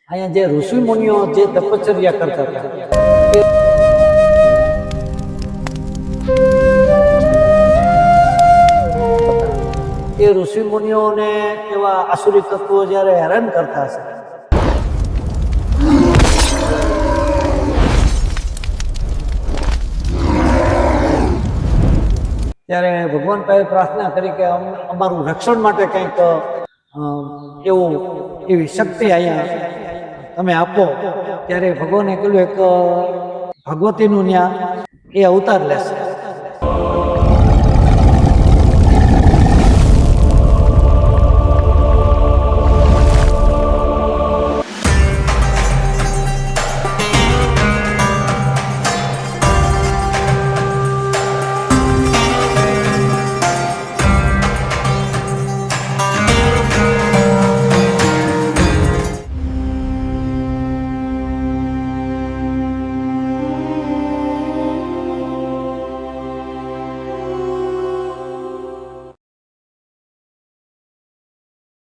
અહીંયા જે ઋષિ મુનિઓ જે તપશ્ચર્યા કરતા હતા એ ઋષિ મુનિઓને એવા આસુરી તત્વો જ્યારે હેરાન કરતા હશે ત્યારે ભગવાન પાસે પ્રાર્થના કરી કે અમારું રક્ષણ માટે કંઈક એવી શક્તિ અહીંયા તમે આપો. ત્યારે ભગવાને કહ્યું એક ભગવતીનું ન્યા એ અવતાર લેશે.